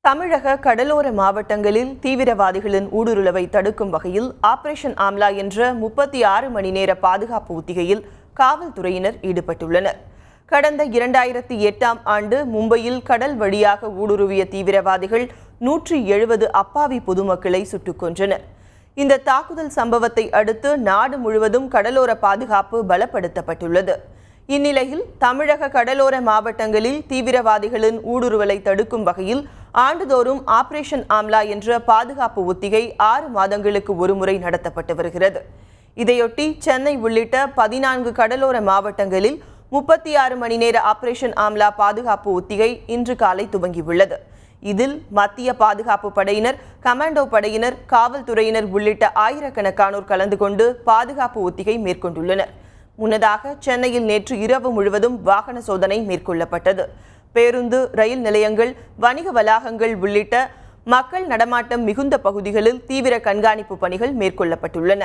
தமிழக கடலோர மாவட்டங்களில் தீவிரவாதிகளின் ஊடுருவலை தடுக்கும் வகையில் ஆபரேஷன் ஆம்லா என்ற 36 மணி நேர பாதுகாப்பு ஒத்திகையில் காவல்துறையினர் ஈடுபட்டுள்ளனர். கடந்த 2008ஆம் ஆண்டு மும்பையில் கடல் வழியாக ஊடுருவிய தீவிரவாதிகள் 170 அப்பாவி பொதுமக்களை சுட்டுக் கொன்றனர். இந்த தாக்குதல் சம்பவத்தை அடுத்து நாடு முழுவதும் கடலோர பாதுகாப்பு பலப்படுத்தப்பட்டுள்ளது. இந்நிலையில் தமிழக கடலோர மாவட்டங்களில் தீவிரவாதிகளின் ஊடுருவலை தடுக்கும் வகையில் ஆண்டுதோறும் ஆபரேஷன் ஆம்லா என்ற பாதுகாப்பு ஒத்திகை 6 மாதங்களுக்கு ஒருமுறை நடத்தப்பட்டு வருகிறது. இதையொட்டி சென்னை உள்ளிட்ட 14 கடலோர மாவட்டங்களில் 36 மணி நேர ஆபரேஷன் ஆம்லா பாதுகாப்பு ஒத்திகை இன்று காலை துவங்கியுள்ளது. இதில் மத்திய பாதுகாப்பு படையினர், கமாண்டோ படையினர், காவல்துறையினர் உள்ளிட்ட ஆயிரக்கணக்கானோர் கலந்து கொண்டு பாதுகாப்பு ஒத்திகை மேற்கொண்டுள்ளனர். முன்னதாக சென்னையில் நேற்று இரவு முழுவதும் வாகன சோதனை மேற்கொள்ளப்பட்டது. பேருந்து, ரயில் நிலையங்கள், வணிக வளாகங்கள் உள்ளிட்ட மக்கள் நடமாட்டம் மிகுந்த பகுதிகளில் தீவிர கண்காணிப்பு பணிகள் மேற்கொள்ளப்பட்டுள்ளன.